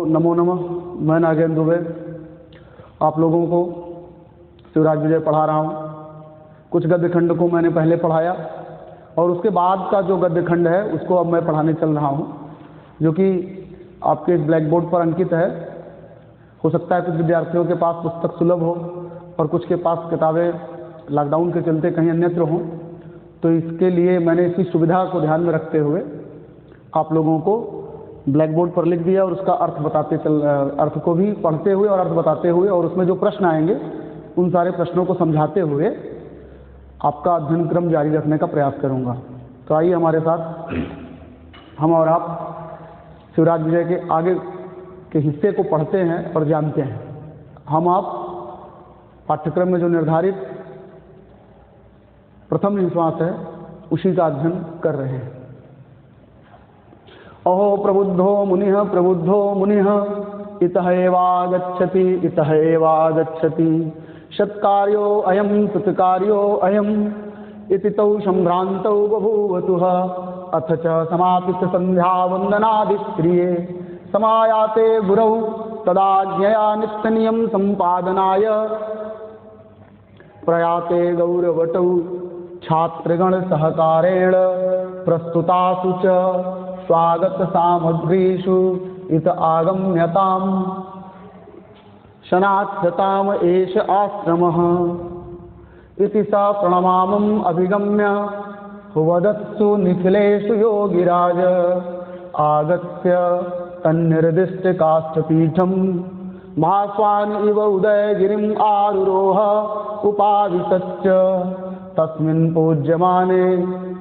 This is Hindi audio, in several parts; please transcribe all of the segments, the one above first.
नमो नमः। मैं नागेंद्र दुबे आप लोगों को शिवराज विजय पढ़ा रहा हूँ। कुछ गद्य खंड को मैंने पहले पढ़ाया और उसके बाद का जो गद्य खंड है उसको अब मैं पढ़ाने चल रहा हूँ, जो कि आपके इस ब्लैक बोर्ड पर अंकित है। हो सकता है कुछ विद्यार्थियों के पास पुस्तक सुलभ हो और कुछ के पास किताबें लॉकडाउन के चलते कहीं अन्यत्र हों, तो इसके लिए मैंने इसकी सुविधा को ध्यान में रखते हुए आप लोगों को ब्लैक बोर्ड पर लिख दिया और उसका अर्थ को भी पढ़ते हुए और अर्थ बताते हुए और उसमें जो प्रश्न आएंगे उन सारे प्रश्नों को समझाते हुए आपका अध्ययन क्रम जारी रखने का प्रयास करूंगा। तो आइए हमारे साथ हम और आप शिवराज विजय के आगे के हिस्से को पढ़ते हैं और जानते हैं। हम आप पाठ्यक्रम में जो निर्धारित प्रथम निश्वास है उसी का अध्ययन कर रहे हैं। अहो प्रबुद्धो मुनिः इतः एवागच्छति इतः एवागच्छति सत्कार्यो अयं कृतकार्यो अयम् इति तौ सम्भ्रान्तौ बभूवतुः। अथ च समापित संध्यावन्दनादिक्रिये समायाते गुरौ तदाज्ञया नित्यनियम सम्पादनाय प्रयाते गौरवटौ छात्रगण सहकारेण प्रस्तुतासु च स्वागत सामग्रीषु इत आगम्यताम् शनार्थताम एष आश्रमः इति स प्रणमामम् अभिगम्य वदत्सु निखिलेषु योगिराज आगत्य तन्निर्दिष्टकाष्ठपीठम् भास्वान् इव उदयगिरिम् आरुरोह उपाविशच्च तस्मिन् पूज्यमाने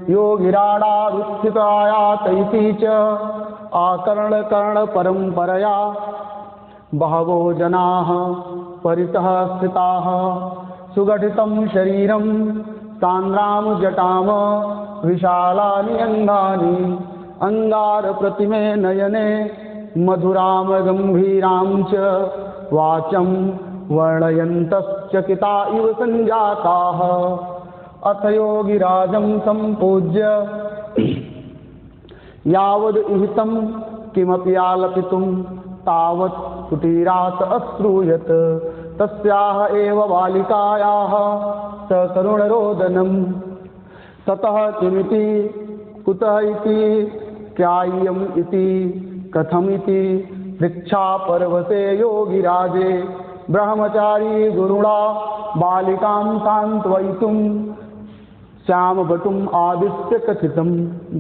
योगिराडारुत्थितायातैति च आकर्णकर्णपरम्परया बहवो जनाः परितः स्थिताः सुगठितं शरीरं सान्द्रां जटां विशालानि अङ्गानि अङ्गारप्रतिमे नयने मधुरां गम्भीरां च वाचं वर्णयन्तश्चकिता इव सञ्जाताः। अथ योगिराजं सम्पूज्य यावद् इहितं किमपि आलपितुं तावत् कुटीरात् अश्रूयत। तस्याः एव बालिकायाः सकरुणरोदनं ततः किमिति कुतः इति क्यायम् इति कथमिति पृच्छापर्वते योगिराजे ब्रह्मचारी गुरुणा बालिकां सान्त्वयितुं श्यामभटुम् आदित्य कथितं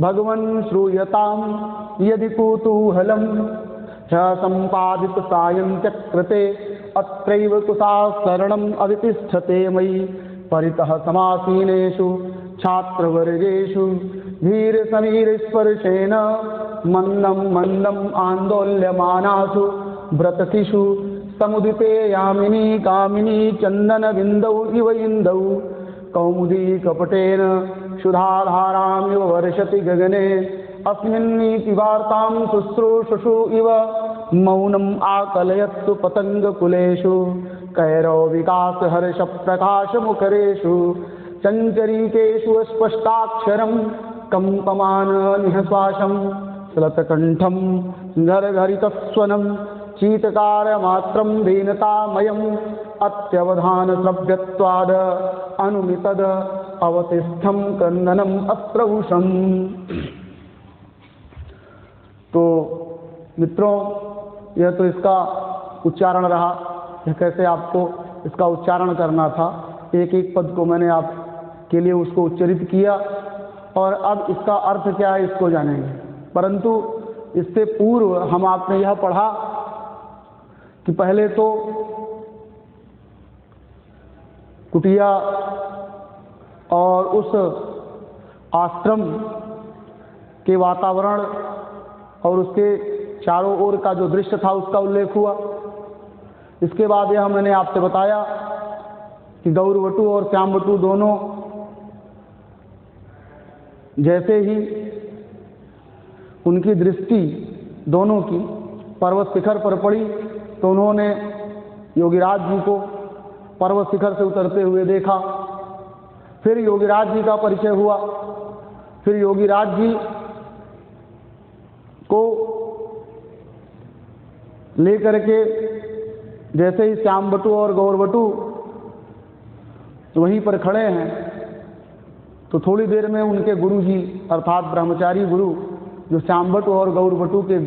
भगवन् श्रूयतां यदि कुतूहलं सम्पादित सायं चक्रते अत्रैव कुशासरणम् अवितिष्ठते मयि परितः समासीनेषु छात्रवर्गेषु धीरसमीरस्पर्शेन मन्दं मन्दम् आन्दोल्यमानासु व्रततिषु समुदिते यामिनी कामिनी चन्दनबिन्दौ इव इन्दौ कौमुदी कपटेन सुधाधारामिव वर्षति गगने अस्मिन्नीति वार्तां शुश्रूषुषु इव मौनम् आकलयत्सु पतङ्गकुलेषु कैरवविकासहर्षप्रकाशमुखरेषु चञ्चरीकेषु स्पष्टाक्षरं कम्पमान निःश्वासं श्लतकण्ठं घरघरितस्वनं चीत्कारमात्रं दीनतामयम् अत्यवधानश्रव्यत्वाद् अनुमितद् अवतिष्ठं क्रन्दनम् अस्त्रौषम्। तो मित्रों, यह तो इसका उच्चारण रहा, कैसे आपको इसका उच्चारण करना था। एक एक पद को मैंने आपके लिए उसको उच्चरित किया और अब इसका अर्थ क्या है इसको जानेंगे। परंतु इससे पूर्व हम आपने यह पढ़ा कि पहले तो कुटिया और उस आश्रम के वातावरण और उसके चारों ओर का जो दृश्य था उसका उल्लेख हुआ। इसके बाद यह मैंने आपसे बताया कि गौरवटु और श्यामवटु दोनों जैसे ही उनकी दृष्टि दोनों की पर्वत शिखर पर पड़ी तो उन्होंने योगिराज जी को पर्वत शिखर से उतरते हुए देखा। फिर योगिराज जी का परिचय हुआ। फिर योगिराज जी को लेकर के जैसे ही श्याम बटु और गौर बटु वहीं पर खड़े हैं, तो थोड़ी देर में उनके गुरु जी अर्थात ब्रह्मचारी गुरु जो श्याम बटु और गौर बटु के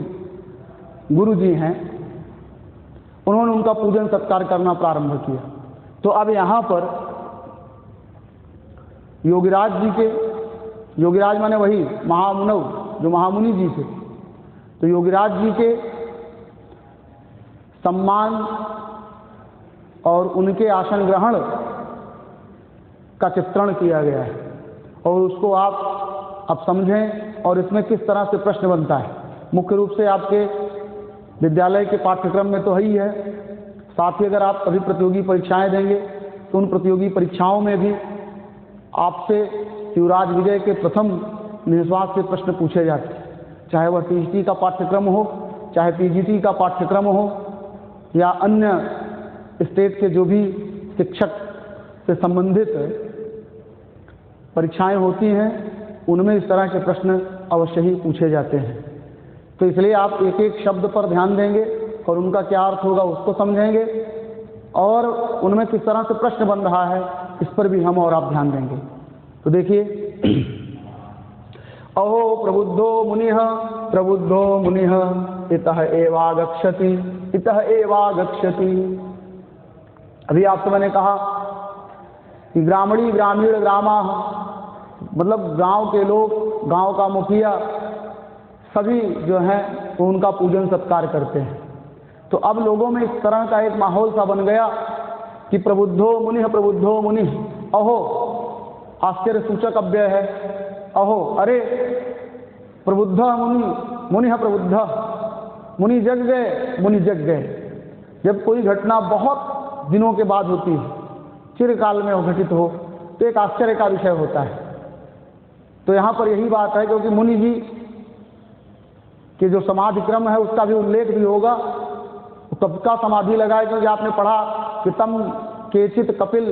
गुरु जी हैं, उन्होंने उनका पूजन सत्कार करना प्रारंभ किया। तो अब यहाँ पर योगीराज जी के, योगीराज माने वही महामुनव जो महामुनि जी थे, तो योगीराज जी के सम्मान और उनके आसन ग्रहण का चित्रण किया गया है, और उसको आप अब समझें और इसमें किस तरह से प्रश्न बनता है। मुख्य रूप से आपके विद्यालय के पाठ्यक्रम में तो है ही है, साथ ही अगर आप कभी प्रतियोगी परीक्षाएं देंगे तो उन प्रतियोगी परीक्षाओं में भी आपसे शिवराज विजय के प्रथम निःश्वास से प्रश्न पूछे जाते हैं, चाहे वह टीजीटी का पाठ्यक्रम हो, चाहे पीजीटी का पाठ्यक्रम हो, या अन्य स्टेट के जो भी शिक्षक से संबंधित परीक्षाएं होती हैं, उनमें इस तरह के प्रश्न अवश्य ही पूछे जाते हैं। तो इसलिए आप एक एक शब्द पर ध्यान देंगे और उनका क्या अर्थ होगा उसको समझेंगे, और उनमें किस तरह से प्रश्न बन रहा है इस पर भी हम और आप ध्यान देंगे। तो देखिए, अहो प्रबुद्धो मुनिः इतः एवागच्छति, इतः एवागच्छति। अभी आपसे मैंने कहा कि ग्रामीण ग्रामा, मतलब गांव के लोग, गांव का मुखिया सभी जो हैं वो उनका पूजन सत्कार करते हैं। तो अब लोगों में इस तरह का एक माहौल सा बन गया कि प्रबुद्धो मुनिः, अहो आश्चर्य सूचक अव्यय है, अहो अरे प्रबुद्ध मुनिः प्रबुद्ध, मुनि जग गए। जब कोई घटना बहुत दिनों के बाद होती है, चिरकाल में वो घटित हो, तो एक आश्चर्य का विषय होता है। तो यहाँ पर यही बात है, क्योंकि मुनि जी के जो समाधि क्रम है उसका भी उल्लेख भी होगा। कब का समाधि लगाए, क्योंकि आपने पढ़ा कि तम केचित कपिल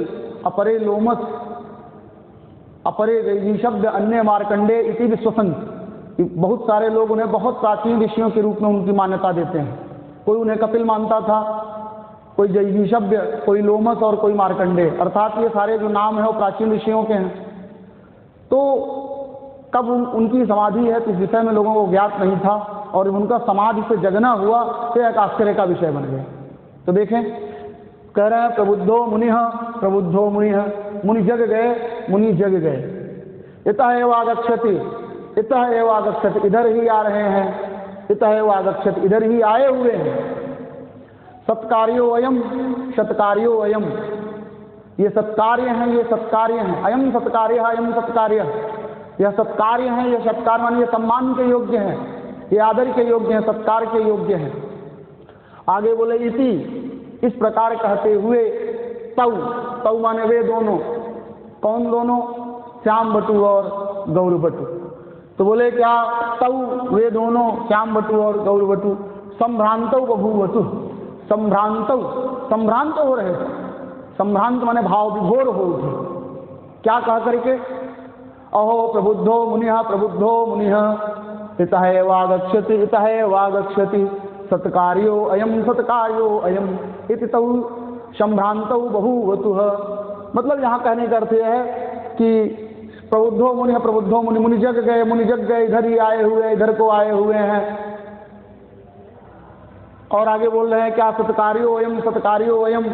अपरे लोमस अपरे दैवी शब्द अन्य मार्कंडे इति विश्वसंत। बहुत सारे लोग उन्हें बहुत प्राचीन ऋषियों के रूप में उनकी मान्यता देते हैं। कोई उन्हें कपिल मानता था, कोई जैवी शब्द, कोई लोमस और कोई मार्कंडे, अर्थात ये सारे जो नाम हैं वो प्राचीन ऋषियों के हैं। तो कब उनकी समाधि है तो इस विषय में लोगों को ज्ञात नहीं था, और उनका समाधि से जगना हुआ तो एक आश्चर्य का विषय बन गया। तो देखें, कह रहे हैं प्रबुद्धो मुनिः, मुनि जग गए, इतः एव आगच्छति, इधर ही आ रहे हैं, इतः एव आगच्छति, इधर ही आए हुए हैं। सत्कार्यो अयम, ये सत्कार्य हैं, अयम सत्कार्य, यह सत्कार्य हैं, ये सत्कार माने ये सम्मान के योग्य हैं, ये आदर के योग्य हैं, सत्कार के योग्य हैं। आगे बोले इति, इस प्रकार कहते हुए, तौ माने वे दोनों, कौन दोनों? श्याम बटु और गौर बटु। तो बोले क्या? तौ वे दोनों श्याम बटु और गौर बटु संभ्रांतौ बभूवतु, संभ्रांत हो रहे थे। संभ्रांत माने भाव विभोर हो उठे। क्या कह करके? अहो प्रबुद्धो मुनिः इतः एव आगच्छति, सत्कार्यो अयम इति तौ संभ्रांतौ बभूवतुः। मतलब यहाँ कहने का अर्थ यह है कि प्रबुद्धो मुनि, मुनि जग गए, इधर ही आए हुए, इधर को आए हुए हैं। और आगे बोल रहे हैं क्या? सत्कार्यो अयम,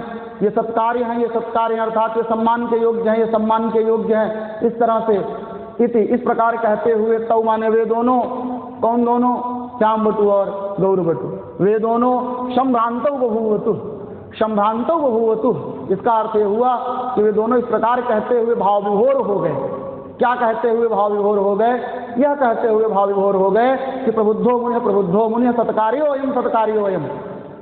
ये सत्कार्य हैं, अर्थात ये सम्मान के योग्य हैं, ये सम्मान के योग्य हैं। इस तरह से इति, इस प्रकार कहते हुए, तौ माने वे दोनों, कौन दोनों? श्याम बटु और गौर बटु, वे दोनों संभ्रांतौ बभूवतु। इसका अर्थ यह हुआ कि वे दोनों इस प्रकार कहते हुए भाव विभोर हो गए। क्या कहते हुए भाव विभोर हो गए? यह कहते हुए भाव विभोर हो गए कि प्रबुद्धो मुनिः सत्कार्यो अयम,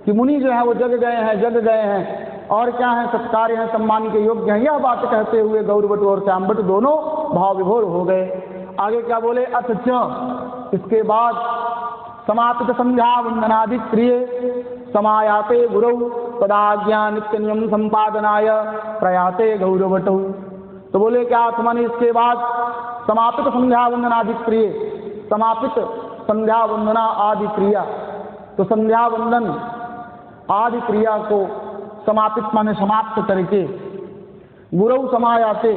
कि मुनि जो है वो जग गए हैं, और क्या है? सत्कार्य हैं, सम्मान के योग्य हैं। यह बात कहते हुए गौर बटु और श्याम बटु दोनों भाव विभोर हो गए। आगे क्या बोले? अथ च, इसके बाद समापित संध्या वंदनादि क्रिय समायाते गुरौ तदाज्ञा नित्य नियम संपादनाय प्रयाते गौर बटौ। तो बोले क्या अर्थ माने? इसके बाद समापित संध्या वंदनादि क्रिय, समापित संध्या वंदना आदि क्रिया। तो संध्या वंदन आदि क्रिया को समापित माने समाप्त करके गुरु समायाते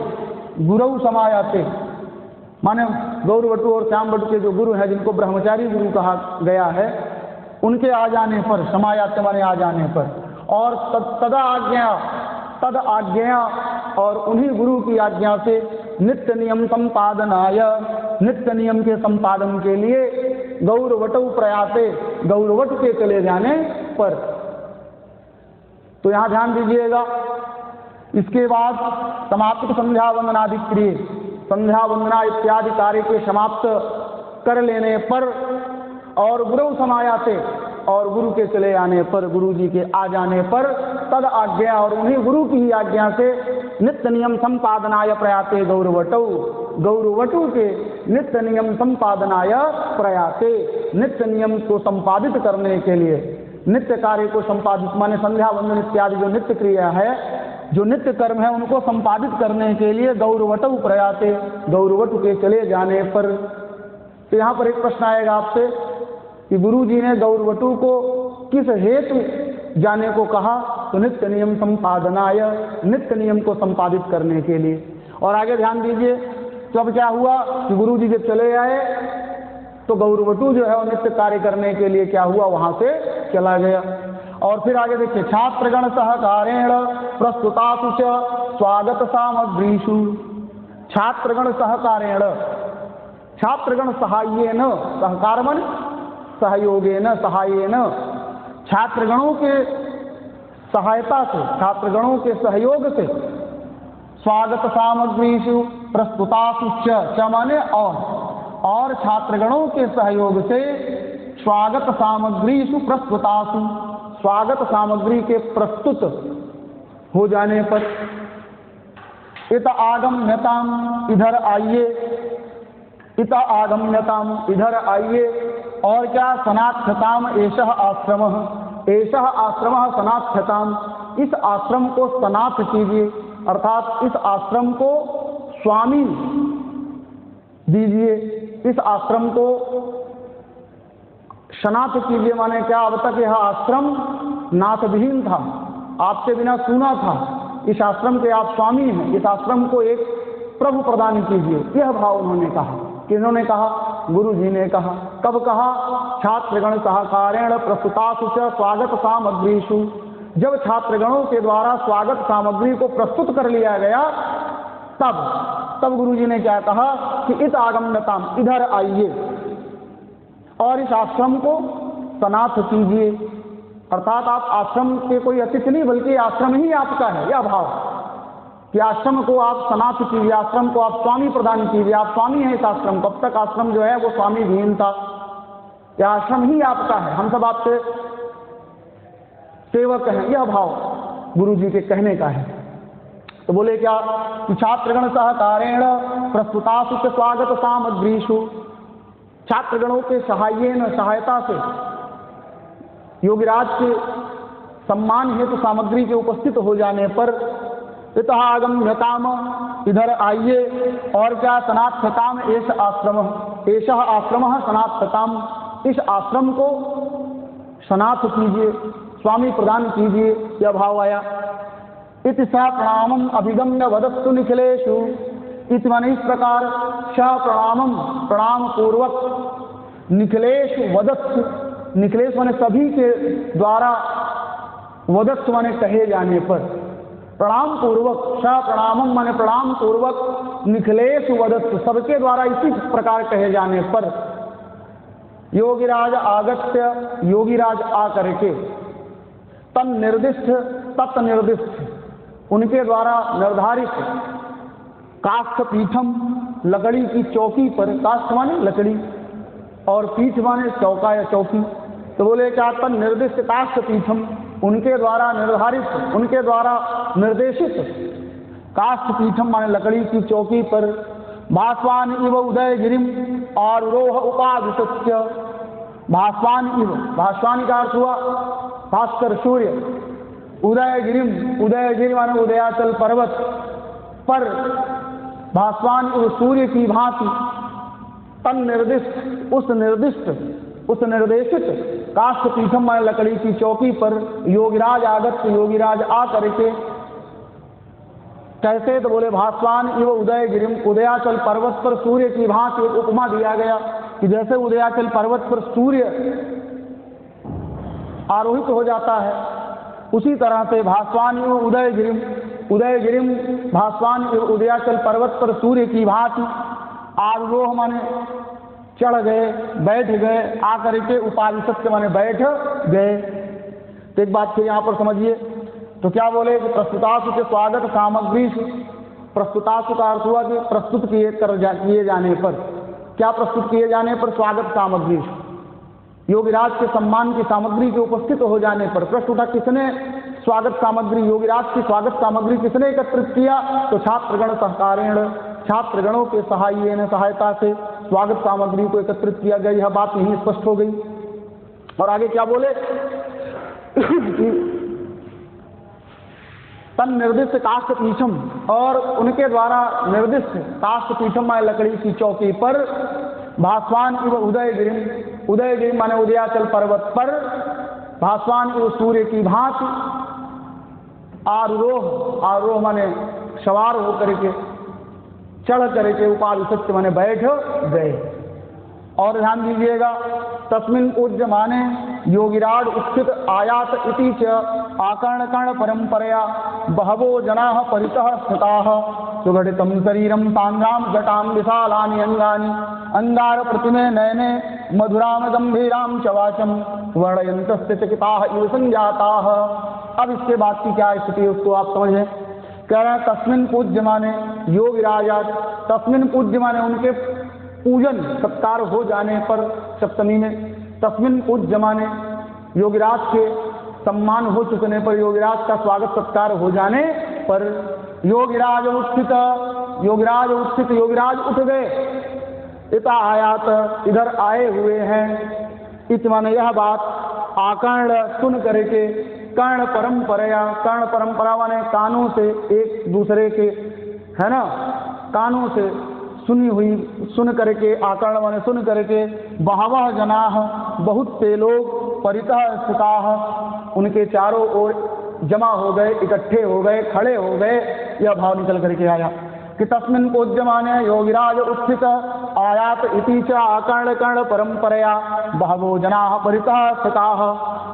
माने गौरवटु और श्यामवटु के जो गुरु हैं, जिनको ब्रह्मचारी गुरु कहा गया है, उनके आ जाने पर, समायाते माने आ जाने पर, और तद आज्ञा और उन्हीं गुरु की आज्ञा से नित्य नियम संपादनाय, नित्य नियम के संपादन के लिए गौरवटु प्रयाते, गौरवटु के चले जाने पर। तो यहाँ ध्यान दीजिएगा। इसके बाद समाप्त संध्या वंदनादि क्रिय, संध्या वंदना इत्यादि कार्य के समाप्त कर लेने पर और गुरु समायाते और गुरु के चले आने पर, गुरु जी के आ जाने पर, तद आज्ञा और उन्हीं गुरु की ही आज्ञा से नित्य नियम संपादनाय प्रयाते गौरवटु, गौरवटु के नित्य नियम संपादनाय प्रयाते, नित्य नियम को संपादित करने के लिए, नित्य कार्य को संपादित माने संध्या वंदन इत्यादि जो नित्य क्रिया है, जो नित्य कर्म है, उनको संपादित करने के लिए गौरवटु प्रयाते, गौरवटु के चले जाने पर। तो यहाँ पर एक प्रश्न आएगा आपसे कि गुरु जी ने गौरवटु को किस हेतु जाने को कहा? तो नित्य नियम संपादनाय, नित्य नियम को संपादित करने के लिए। और आगे ध्यान दीजिए, तो अब क्या हुआ कि गुरु जी जब चले आए तो गौरवटु जो है वो नित्य कार्य करने के लिए क्या हुआ, वहां से चला गया। और फिर आगे देखिए, छात्रगण सहकारेण प्रस्तुतासु च स्वागत सामग्रीषु, छात्रगण सहकारेण, छात्रगण सहायेन, सहकार मन सहयोगेन, सहायेन, छात्रगणों के सहायता से, छात्रगणों के सहयोग से, स्वागत सामग्रीषु प्रस्तुतासु च माने और छात्रगणों के सहयोग से स्वागत सामग्रीषु प्रस्तुतासु, स्वागत सामग्री के प्रस्तुत हो जाने पर, इत आगम्यताम, इधर आइए, इत आगम्यताम, इधर आइए। और क्या? सनाथ्यताम एषः आश्रमः, एषः आश्रमः सनाथ्यताम, इस आश्रम को सनाथ कीजिए, अर्थात इस आश्रम को स्वामी दीजिए, इस आश्रम को शनाथ कीजिए। माने क्या? अब तक यह आश्रम नाथविहीन था, आपके बिना सूना था, इस आश्रम के आप स्वामी हैं, इस आश्रम को एक प्रभु प्रदान कीजिए, यह भाव उन्होंने कहा। किन्होंने कहा? गुरु जी ने कहा। कब कहा? छात्रगण सहकारेण प्रस्तुतासु च स्वागत सामग्रीषु, जब छात्रगणों के द्वारा स्वागत सामग्री को प्रस्तुत कर लिया गया तब गुरु जी ने क्या कहा कि इत आगम्यताम, इधर आइए और इस आश्रम को सनाथ कीजिए, अर्थात आप आश्रम के कोई अतिथि नहीं बल्कि आश्रम ही आपका है, यह भाव कि आश्रम को आप सनाथ कीजिए, आश्रम को आप स्वामी प्रदान कीजिए, आप स्वामी हैं इस आश्रम को। अब तक आश्रम जो है वो स्वामी विहीन था, यह आश्रम ही आपका है, हम सब आपके सेवक हैं, यह भाव गुरु जी के कहने का है। तो बोले क्या कि छात्रगण सहकारेण प्रस्तुतासु च स्वागत सामग्रीषु, छात्रगणों के सहायेन, सहायता से, योगीराज के सम्मान हेतु सामग्री के उपस्थित हो जाने पर, इत आगम्यताम, इधर आइए। और क्या? सनाथ्यताम एष आश्रम, एषः आश्रमः सनाथ्यताम, इस आश्रम को सनाथ कीजिए, स्वामी प्रदान कीजिए, यह भाव आया। इति स प्रणामम अभिगम्य वदस्तु निखिलेषु, इति माने इस प्रकार, स प्रणामम, प्रणाम पूर्वक, निखिलेषु वदस्तु, निखिलेश माने सभी के द्वारा, वदस्तु माने कहे जाने पर, प्रणाम पूर्वक, स प्रणामम माने प्रणाम पूर्वक, निखिलेषु वदस्तु, सबके द्वारा इसी प्रकार कहे जाने पर, योगीराज आगत्य, योगीराज आ करके, तन निर्दिष्ट, तत् निर्दिष्ट, उनके द्वारा निर्धारित, काष्ठ पीठम, लकड़ी की चौकी पर, काष्ठ माने लकड़ी और पीठ माने चौका या चौकी, तो बोले क्या? तन निर्दिष्ट काष्ठ पीठम, उनके द्वारा निर्धारित, उनके द्वारा निर्देशित काष्ठ पीठम माने लकड़ी की चौकी पर, भास्वान इव उदयगिरिम आरोह उपादित्य, भास्वान इव, भास्वान का अर्थ हुआ भास्कर सूर्य, उदयगिरिम, उदयगिरि माने उदयाचल पर्वत पर, भास्वान इव सूर्य की भांति, तन निर्दिष्ट, उस निर्दिष्ट, उस निर्देशित काष्ठ पीठम माने लकड़ी की चौकी पर योगिराज आगत, योगिराज आ करके कैसे, तो बोले भास्वान इव उदय गिरिम, उदयाचल पर्वत पर सूर्य की भांति एक उपमा दिया गया कि जैसे उदयाचल पर्वत पर सूर्य आरोहित हो जाता है, उसी तरह से भास्वान इव उदय गिरिम, उदय गिरिम भास्वान इव उदयाचल पर्वत पर सूर्य की भांति आरोह माने चढ़ गए, बैठ गए, आकर के उपाविशत माने बैठ गए। तो एक बात फिर यहाँ पर समझिए, तो क्या बोले कि प्रस्तुतासु के स्वागत सामग्री, प्रस्तुतासु का अर्थ हुआ कि प्रस्तुत किए जाने पर, क्या प्रस्तुत किए जाने पर, स्वागत सामग्री, योगिराज के सम्मान की सामग्री के उपस्थित हो जाने पर। प्रश्न उठा किसने स्वागत सामग्री, योगिराज की स्वागत सामग्री किसने एकत्रित किया, तो छात्रगण सहकारेण, छात्रगणों के सहायता से स्वागत सामग्री को एकत्रित किया गया। यह बात यही स्पष्ट हो गई। और आगे क्या बोले तन निर्दिष्ट काष्ठ पीठम, और उनके द्वारा निर्दिष्ट काष्ठ पीठम माने लकड़ी की चौकी पर भास्वान इव उदय गिरिम, उदय गिरिम माने उदयाचल पर्वत पर भास्वान इव सूर्य की भांति आरोह, आरोह माने सवार होकर के, चढ़ करके उपाविशत माने बैठ गए। और ध्यान दीजिएगा, तस्मिन् पूज्य माने योगिराज उत्थित आयात इति च आकर्ण कर्ण परंपरया बहवो जनाः परितः स्थिताः सुघटितं शरीरं सांद्रां जटां विशालानि अंगानि अंगार प्रतिमे नयने मधुराम गंभीरां च वाचं वर्णयन्तस्य चकिताः इव संजाताः। अब इसके बाद की क्या स्थिति है उसको आप समझें। कह रहे हैं तस्मिन् पूज्य माने योगिराजा, तस्मिन् पूज्य माने उनके पूजन सत्कार हो जाने पर, सप्तमी में तस्मिन् पूज्य माने योगिराज के सम्मान हो चुकने पर, योगिराज का स्वागत सत्कार हो जाने पर योगिराज उत्थित, योगिराज उत्थित, योगिराज उठ गए, इता आयात इधर आए हुए हैं। इत माने यह बात आकर्ण सुन करके, कर्ण परंपरा, कर्ण परंपरा माने कानों से एक दूसरे के, है ना, कानों से सुनी हुई, सुन करके, आकर्ण माने सुन करके, बहवः जनाः बहुत से लोग, परितः स्थिताः उनके चारों ओर जमा हो गए, इकट्ठे हो गए, खड़े हो गए। यह भाव निकल करके आया कि तस्मिन् पूज्य माने योगिराज उत्थित आयात इति च आकर्ण कर्ण परंपरया बहवो जनाः परितः स्थिताः।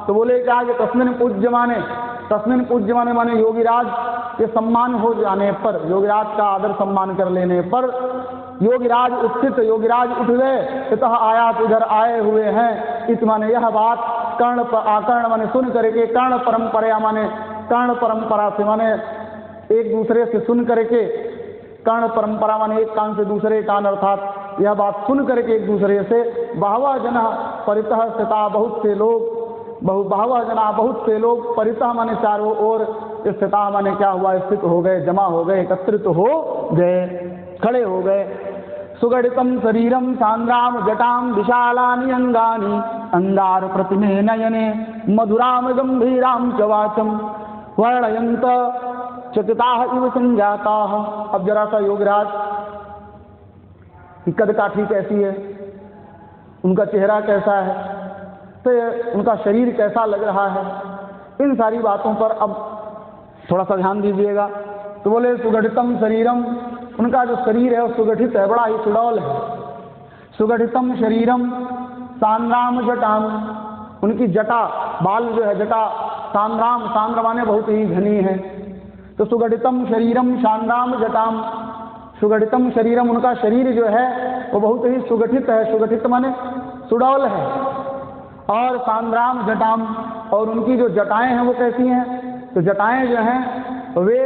तो बोले क्या कि तस्मिन् पूज्य माने, तस्मिन् पूज्य माने माने योगिराज के सम्मान हो जाने पर, योगिराज का आदर सम्मान कर लेने पर योगिराज उत्थित, योगिराज उठ गए, इतः आयात इधर आए हुए हैं। इत माने यह बात कर्ण आकर्ण माने सुन करके, कर्ण परंपरा माने कर्ण परंपरा से माने एक दूसरे से सुन करके, कर्ण परंपरा माने एक कान से दूसरे कान, अर्थात यह बात सुन करके एक दूसरे से, बहवः जना परितः स्थिता बहुत से लोग, बहवः जना बहुत से लोग, परितः माने चारों ओर, स्थिता माने क्या हुआ, स्थित हो गए, जमा हो गए, एकत्रित हो गए, खड़े हो गए। सुगठितं शरीरं सांद्रां जटां विशालानि अंगानि अंगार प्रतिमे नयने मधुराम गंभीरां च वाचं वर्णयन्त चकिताः इव संजाताः। अब जरा सा योगिराज की कद काठी कैसी है, उनका चेहरा कैसा है, तो उनका शरीर कैसा लग रहा है, इन सारी बातों पर अब थोड़ा सा ध्यान दीजिएगा। तो बोले सुगठितम शरीरम, उनका जो शरीर है वो सुगठित है, बड़ा ही सुडौल है। सुगठितम शरीरम सांद्राम जटाम, उनकी जटा, बाल जो है जटा, सांद्राम, सांद्र माने बहुत ही घनी है। तो सुगठितम शरीरम सांद्राम जटाम, सुगठितम शरीरम, उनका शरीर जो है वो बहुत ही सुगठित है, सुगठित माने सुडौल है। और सांद्राम जटाम, और उनकी जो जटाएं हैं वो कैसी हैं, तो जटाएं जो हैं वे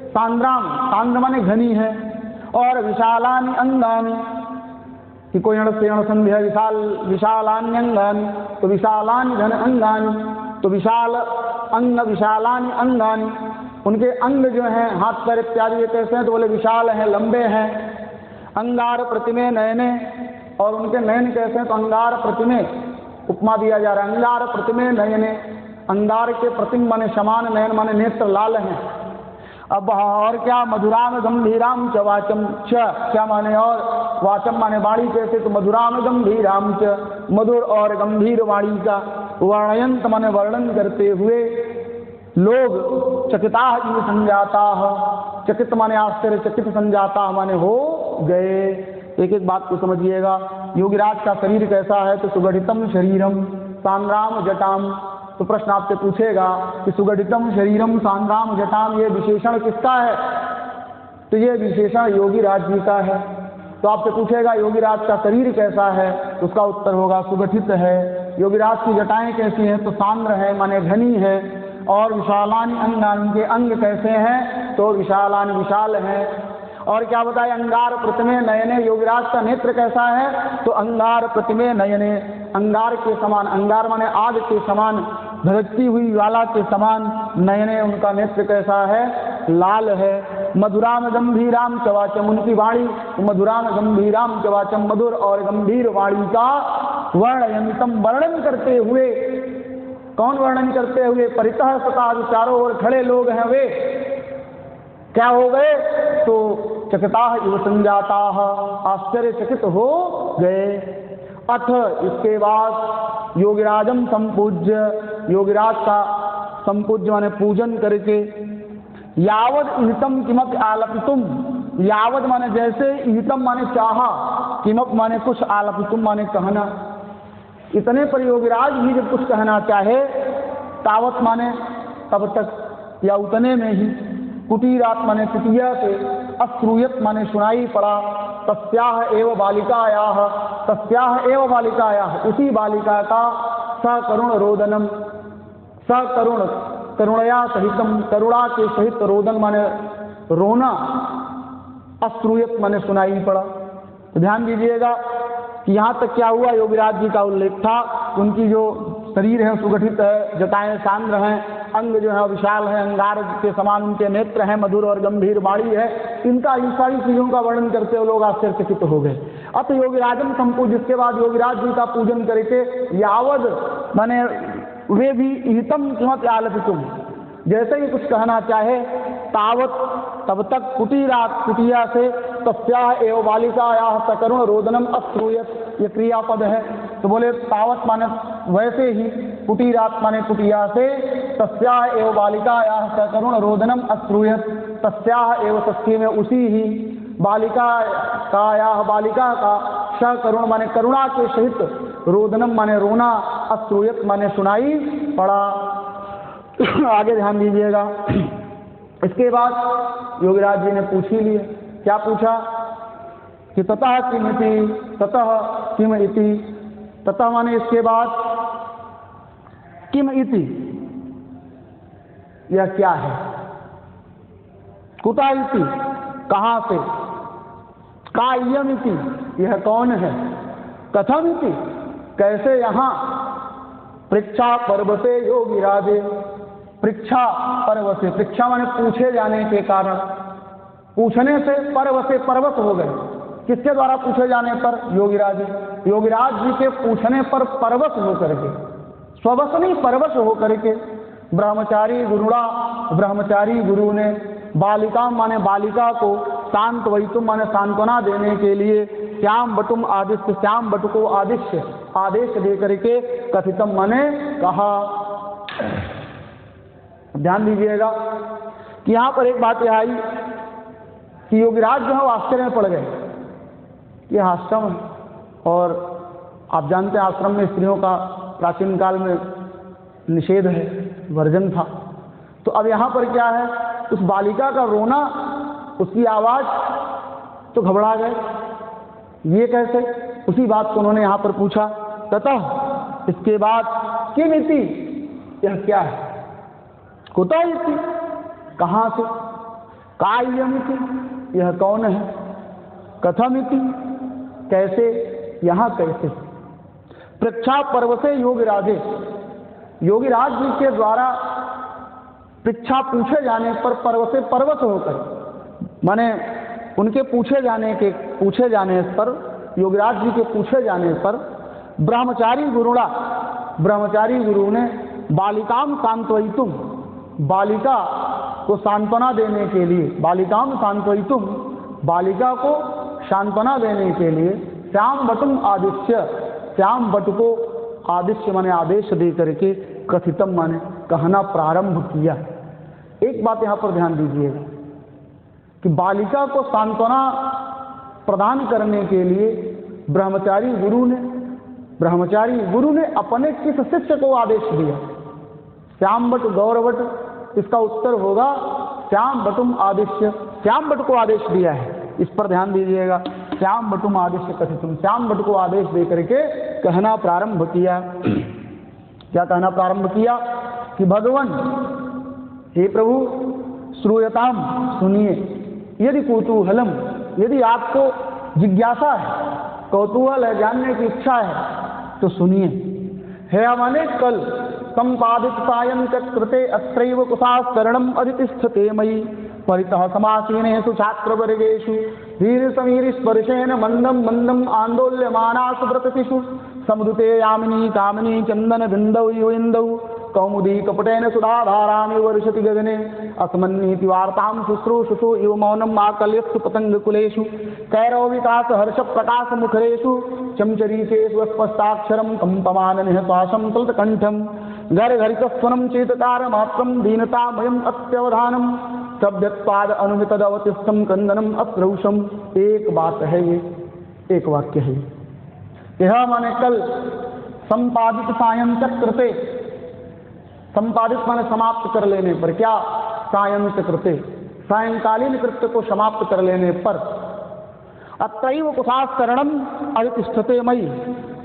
सांद्राम, सांद्र माने घनी है। और विशालानि अंगानि, कि कोई अण संध्या विशाल, विशालानि अंगानि, तो विशालानि घन अंगानि, तो विशाल अंग, विशालानि अंगानि, उनके अंग जो हैं हाथ पैर इत्यादि ये कैसे हैं, तो बोले विशाल हैं, लंबे हैं। अंगार प्रतिमे नयने, और उनके नयन कैसे हैं, तो अंगार प्रतिमे उपमा दिया जा रहा है, अंगार प्रतिमे नयने, अंगार के प्रतिम माने समान, नयन माने नेत्र लाल हैं। अब और क्या, मधुराम गंभीराम च वाचम च, क्या माने और, वाचम माने वाणी कैसे, तो मधुराम गंभीराम च, मधुर और गंभीर वाणी का, वर्णयंत माने वर्णन करते हुए, लोग चकिता इव संजाता, चकित माने आश्चर्य, चकित संजाता माने हो गए। एक एक बात को समझिएगा। योगीराज का शरीर कैसा है, तो सुगठितम शरीरम सांद्राम जटाम। तो प्रश्न आपसे पूछेगा कि सुगठितम शरीरम सांद्राम जटाम, ये विशेषण किसका है, तो ये विशेषण योगीराज जी का है। तो आपसे पूछेगा योगीराज का शरीर कैसा है, तो उसका उत्तर होगा सुगठित है। योगीराज की जटाएं कैसी हैं, तो सांद्र है माने घनी है। और विशालानि अंगानि, के अंग कैसे हैं, तो विशालानि विशाल हैं। और क्या बताए, अंगार प्रतिमे नयने, योगीराज का नेत्र कैसा है, तो अंगार प्रतिमे नयने, अंगार के समान, अंगार माने आग के समान, धधकती हुई ज्वाला के समान, नयने उनका नेत्र कैसा है, लाल है। मधुराम गंभीराम च वाचम, उनकी वाणी मधुराम गंभीराम च वाचम, मधुर और गंभीर वाणी का वर्णयंतम, वर्णन करते हुए। कौन वर्णन करते हुए, परितः सता, चारों ओर खड़े लोग हैं वे क्या हो गए, तो चकिता इव संजाता, आश्चर्यचकित हो गए। अथ इसके बाद योगीराजम संपूज्य, योगीराज का संपूज्य माने पूजन करके, यावद ईतम किमपि आलपितुम, यावद माने जैसे, ईतम माने चाहा, किमप माने कुछ, आलपितुम माने कहना। इतने पर योगीराज भी जब कुछ कहना चाहे, तावत माने तब तक, या उतने में ही, कुटीरात माने कुटिया से, अश्रूयत माने सुनाई पड़ा, तस्याह एव बालिकायाः, तस्याह एव बालिकायाः, उसी बालिका का सकरुण रोदनम, सकरुण करुणया सहितम, करुणा के सहित, रोदन माने रोना, अश्रूयत माने सुनाई पड़ा। तो ध्यान दीजिएगा कि यहाँ तक क्या हुआ, योगीराज जी का उल्लेख था। उनकी जो शरीर है सुगठित है, जटाएं सांद्र हैं, अंग जो है विशाल है, अंगार के समान उनके नेत्र हैं, मधुर और गंभीर वाणी है। इनका इन सारी चीजों का वर्णन करते हुए लोग आश्चर्यचकित हो गए। अत योगीराजम संपूज, जिसके बाद योगीराज जी का पूजन करके, यावद माने वे भी, हितम किमपि आलपितुम, जैसे ही कुछ कहना चाहे, तावत तब तक, कुटीरात कुटिया से, तस्याह एव बालिकायाः सकरुण रोदनम अश्रूयत, ये क्रियापद है। तो बोले तावत माने वैसे ही, कुटीरात माने कुटिया से, तस्याह एव बालिकायाः सकरुण रोदनम अश्रूयत, तस्याह एव तस्या में उसी ही, बालिका कायाः बालिका का, सकरुण माने करुणा के सहित, रोदनम माने रोना, अश्रूयत माने सुनाई पड़ा। आगे ध्यान दीजिएगा। इसके बाद योगीराज जी ने पूछ ही लिया, क्या पूछा कि ततः किम इति, ततः किम इति, ततः माने इसके बाद, किम इति यह क्या है, कुता इति कहाँ से, कायम इति यह कौन है, कथम इति कैसे यहाँ, परीक्षा पर्व से योगीराजे, परीक्षा पर्व से, परीक्षा माने पूछे जाने के कारण, पूछने से पर्व से परवश हो गए। किसके द्वारा पूछे जाने पर, योगीराज, योगीराज जी के पूछने पर परवश होकर के, स्ववश नहीं परवश होकर के, ब्रह्मचारी गुरुड़ा, ब्रह्मचारी गुरु ने, बालिका माने बालिका को, शांत वैतुम माने सांत्वना देने के लिए, श्याम बटुम आदिश्य, श्याम बटु को आदिश्य आदेश दे करके, कथितम माने कहा। ध्यान दीजिएगा कि यहाँ पर एक बात यह आई कि योगीराज जो है आश्चर्य में पड़ गए, ये आश्रम है, और आप जानते हैं आश्रम में स्त्रियों का प्राचीन काल में निषेध है, वर्जन था। तो अब यहाँ पर क्या है, उस बालिका का रोना, उसकी आवाज, तो घबरा गए, ये कैसे, उसी बात को उन्होंने यहाँ पर पूछा। ततः इसके बाद, किम इति यह क्या है, कुतः इति कहाँ से, कायम इति यह कौन है, कथम इति कैसे, यहाँ कैसे। परीक्षा पर्व से योगीराजे, योगीराज जी के द्वारा परीक्षा पूछे जाने पर, पर्व से परवश होकर, माने उनके पूछे जाने पर, योगीराज जी के पूछे जाने पर, ब्रह्मचारी गुरुड़ा, ब्रह्मचारी गुरु ने, बालिकाम सांत्वयितुम, बालिका को सांत्वना देने के लिए, बालिकाओं में सांत्वयितुम, बालिका को सांत्वना देने के लिए श्याम बटुम आदिश्य, श्याम बट को आदिश्य माने आदेश दे करके कथितम माने कहना प्रारंभ किया। एक बात यहाँ पर ध्यान दीजिएगा कि बालिका को सांत्वना प्रदान करने के लिए ब्रह्मचारी गुरु ने अपने किस शिष्य को आदेश दिया? श्याम बट गौरवट, इसका उत्तर होगा श्याम बटुम आदिश्य, श्याम बट को आदेश दिया है। इस पर ध्यान दीजिएगा, श्याम बटुम आदिश्य कथितुम, श्याम बट को आदेश दे करके कहना प्रारंभ किया। क्या कहना प्रारंभ किया कि भगवान, हे प्रभु, श्रूयताम, सुनिए, यदि कौतूहलम, यदि आपको जिज्ञासा है, कौतूहल है, जानने की इच्छा है तो सुनिए। है माने कल संपादित सायं कृते अत्रैव कुशास्तरणम अदितिष्ठते मयि परितः समासीनेषु छात्रवर्गेषु धीर समीर स्पर्शेन मंदम मंदम आंदोल्यमानासु व्रततिषु समुदुते यामिनी कामिनी चंदन बिंदौ इवइंदौ कौमुदी कपटेन सुधाधारामि वर्षति गगने अस्मन्नीति वार्तां शुश्रूषुषु इव मौनम् आकल्यत्सु पतंगकुलेषु कैरवविकास हर्ष प्रकाश मुखरेषु चमचरीकेषु स्पष्टाक्षरं कंपमान निहताशं तल्तकण्ठं घरघरितस्वनं चेतकारमात्रं दीनतामयम् अत्यवधानं शब्दत्पाद अनुमितदवतिष्ठं कंदनम् अप्रौषम्। एक बात है ये, एक वाक्य है यह माने कल संपादित सायं चक्रते, संपादित माने समाप्त कर लेने पर, क्या? सायं चक्रते, सायंकालीन कृत्य को समाप्त कर लेने पर अत्रैव कुशास्तरणम अतिष्ठते मयि,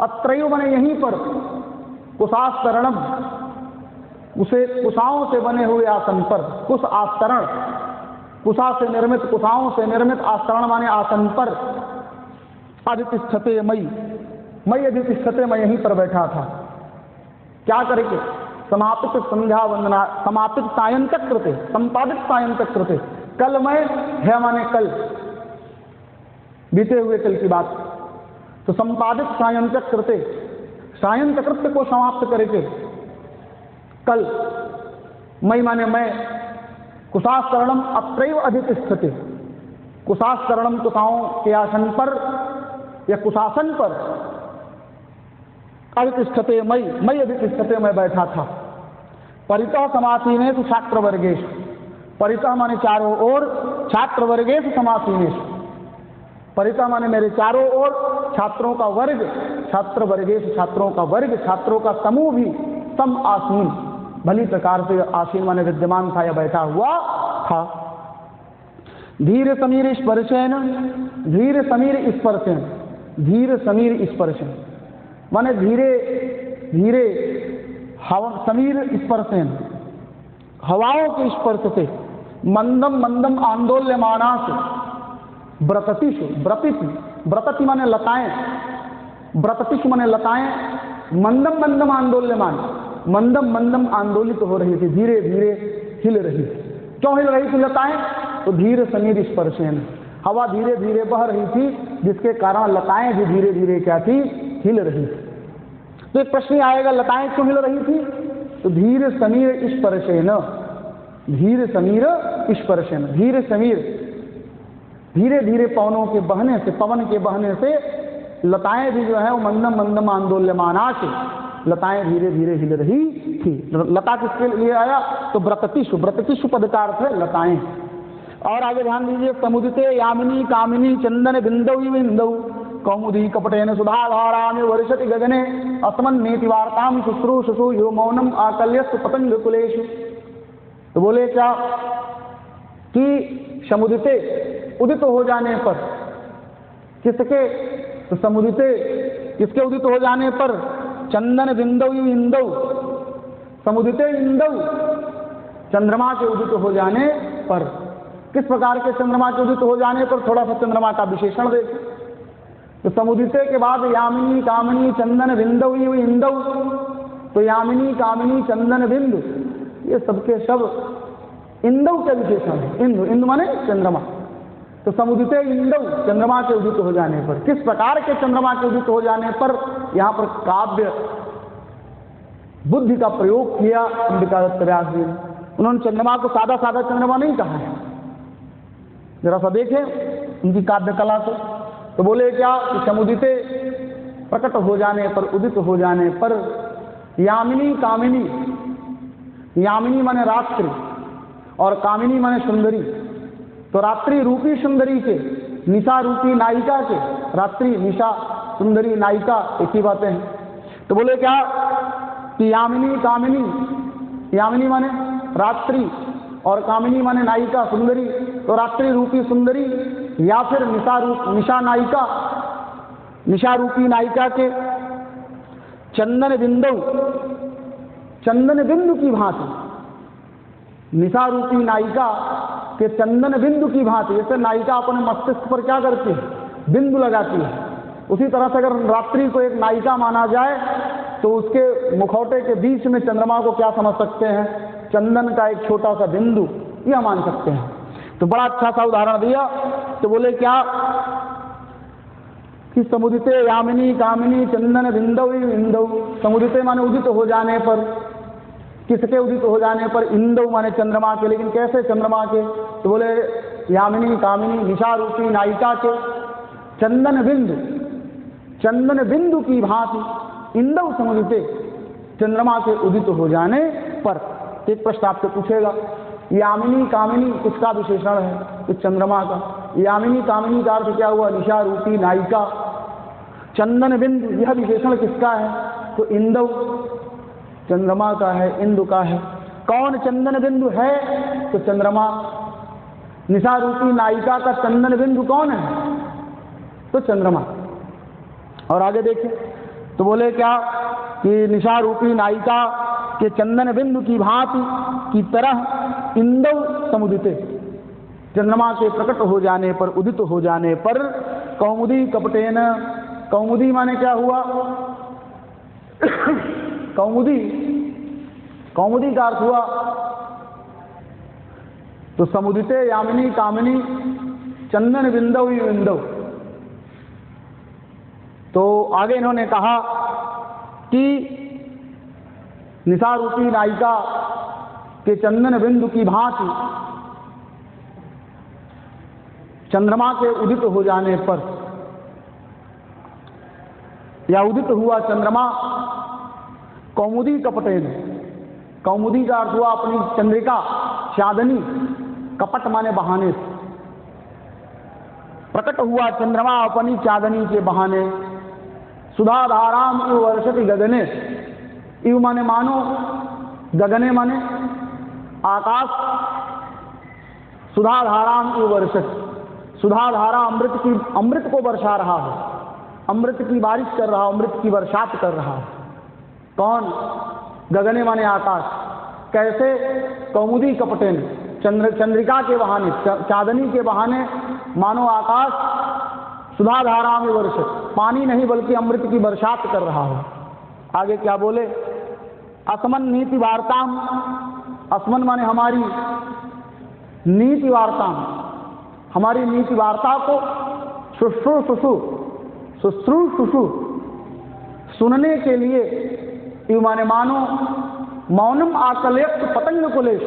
अत्रैव माने यहीं पर, कुशास्तरणम उसे कुशाओं से बने हुए आसन पर, कुश आस्तरण, कुशा से निर्मित, कुशाओं से निर्मित आस्तरण माने आसन पर अधितिष्ठते मयि, मयि अधितिष्ठते, मैं यहीं पर बैठा था। क्या करके? समापित संध्या वंदना, समापित सायं चक्रते, संपादित सायं चक्रते, कल मैं, है माने कल, बीते हुए कल की बात, तो संपादित सायं चक्रते, सायं चक्रते को समाप्त करके कल, मई माने मैं, कुशास्तरणम अत्रैव अधितिष्ठते, कुशास्तरणम कुशाओं के आसन पर या कुशासन पर अधितिष्ठते मई अधितिष्ठते, मैं बैठा था। परितः समासीनेषु छात्रवर्गेषु, परितः माने चारों ओर, छात्रवर्गेषु समासीनेषु, परितः माने मेरे चारों ओर, छात्रों का वर्ग, छात्रवर्गेषु छात्रों का वर्ग, छात्रों का समूह भी सम आसीन, भली प्रकार से आसीन माने विद्यमान था या बैठा हुआ था। धीर समीर स्पर्शेन, धीर समीर स्पर्शेन, धीर समीर स्पर्शेन माने धीरे धीरे हवा, समीर स्पर्शेन, हवाओं के स्पर्श से, मंदम मंदम आंदोल्यमाना से, व्रततिषु, व्रतिषु, व्रतति माने लताएं, व्रततिषु माने लताएं, मंदम मंदम आंदोल्यमान, मंदम मंदम आंदोलित हो रही थी, धीरे धीरे हिल रही थी। क्यों हिल रही थी लताएं? तो धीर समीर स्पर्शेन, हवा धीरे धीरे बह रही थी, जिसके कारण लताएं भी धीरे धीरे क्या थी? हिल रही थी। तो एक प्रश्न आएगा, लताएं क्यों हिल रही थी? तो धीर समीर स्पर्शेन, धीर समीर स्पर्शेन, धीर समीर, धीरे धीरे पवनों के बहने से, पवन के बहने से लताएं भी जो है वो मंदम मंदम आंदोल्यमाना से, लताएं धीरे धीरे हिल रही थी। लता किसके लिए आया? तो व्रततिषु, व्रततिषु पद का अर्थ है लताएं। और आगे ध्यान दीजिए, समुदिते यामिनी कामिनी चंदन बिंदौ बिंदौ कौमुदी कपटेन सुधाधारामि वर्षति गगने अस्मन्नीति वार्तां शुश्रूषुषु यो मौनम आकल्यस्तु पतंगकुलेषु। तो बोले क्या कि समुदिते, उदित हो जाने पर, किसके? तो समुदिते, किसके उदित हो जाने पर? चंदन बिंदौ इंदौ, समुदिते इंदौ, चंद्रमा के उदित हो जाने पर। किस प्रकार के चंद्रमा के उदित हो जाने पर? थोड़ा सा चंद्रमा का विशेषण देखें। तो समुदिते के बाद यामिनी कामिनी चंदन बिंदौ इंदौ, तो यामिनी कामिनी चंदन बिंदु ये सबके सब इंदौ के विशेषण है। इंदु, इंदु माने चंद्रमा। तो समुदिते इंदौ, चंद्रमा के उदित हो जाने पर। किस प्रकार के चंद्रमा के उदित हो जाने पर? यहाँ पर काव्य बुद्धि का प्रयोग किया अंबिका दत्त व्यास जी ने। उन्होंने चंद्रमा को सादा सादा चंद्रमा नहीं कहा है। जरा सा देखें उनकी काव्य कला को, तो बोले क्या कि समुदिते प्रकट हो जाने पर, उदित हो जाने पर, यामिनी कामिनी, यामिनी माने रात्रि और कामिनी माने सुंदरी, तो रात्रि रूपी सुंदरी के, निशा रूपी नायिका के, रात्रि निशा सुंदरी नायिका एक ही बातें हैं। तो बोले क्या कि यामिनी कामिनी, यामिनी माने रात्रि और कामिनी माने नायिका सुंदरी, तो रात्रि रूपी सुंदरी या फिर निशा नायिका, निशा रूपी नायिका के चंदन बिंदु, चंदन बिंदु की भांति, निशा रूपी नायिका के चंदन बिंदु की भांति, जैसे नायिका अपने मस्तिष्क पर क्या करती है, बिंदु लगाती है, उसी तरह से अगर रात्रि को एक नायिका माना जाए तो उसके मुखौटे के बीच में चंद्रमा को क्या समझ सकते हैं, चंदन का एक छोटा सा बिंदु, यह मान सकते हैं। तो बड़ा अच्छा सा उदाहरण दिया। तो बोले क्या कि समुदिते यामिनी कामिनी चंदन बिंदु इंदु, समुदिते माने उदित हो जाने पर, किसके उदित हो जाने पर, इंदु माने चंद्रमा के, लेकिन कैसे चंद्रमा के, तो बोले यामिनी कामिनी निशा रूपी नायिका के चंदन बिंदु, चंदन बिंदु की भांति इंदु समुदिते, चंद्रमा के उदित हो जाने पर। एक प्रश्न आपसे पूछेगा, यामिनी कामिनी किसका विशेषण है, इस चंद्रमा का। यामिनी कामिनी का अर्थ क्या हुआ, निशा रूपी नायिका। चंदन बिंदु यह विशेषण किसका है, तो इंदु चंद्रमा का है, इंदु का है। कौन चंदन बिंदु है, तो चंद्रमा। निशा रूपी नायिका का चंदन बिंदु कौन है, तो चंद्रमा। और आगे देखें तो बोले क्या कि निशा रूपी नायिका के चंदन बिंदु की भांति की तरह इंदु समुदिते, चंद्रमा के प्रकट हो जाने पर, उदित हो जाने पर, कौमुदी कपटेन, कौमुदी माने क्या हुआ कौमुदी, कौमुदी का अर्थ हुआ तो समुदिते यामिनी कामिनी चंदन बिंदु इंदु। तो आगे इन्होंने कहा कि निशा रूपी नायिका के चंदन बिंदु की भांति चंद्रमा के उदित हो जाने पर, या उदित हुआ चंद्रमा कौमुदी कपटेन, कौमुदी का अर्थ हुआ अपनी चंद्रिका, चांदनी, कपट माने बहाने से, प्रकट हुआ चंद्रमा अपनी चांदनी के बहाने। सुधाधाराम इव वर्षति गगने, इव माने मानो, गगने माने आकाश, सुधाधाराम इव वर्षति, सुधाधारा अमृत को बरसा रहा है, अमृत की बारिश कर रहा, अमृत की बरसात कर रहा है। कौन, गगने माने आकाश। कैसे, कौमुदी कपटेन, चंद्रिका के बहाने, चांदनी के बहाने मानो आकाश सुधाधारा में वर्षित, पानी नहीं बल्कि अमृत की बरसात कर रहा हो। आगे क्या बोले, असमन नीति वार्ताम, असमन माने हमारी, नीति वार्ताम, हमारी नीति वार्ता को शुश्रूषु, शुश्रूषु सुनने के लिए, यू माने मानो, मौनम आकलयत पतंग कुलेश,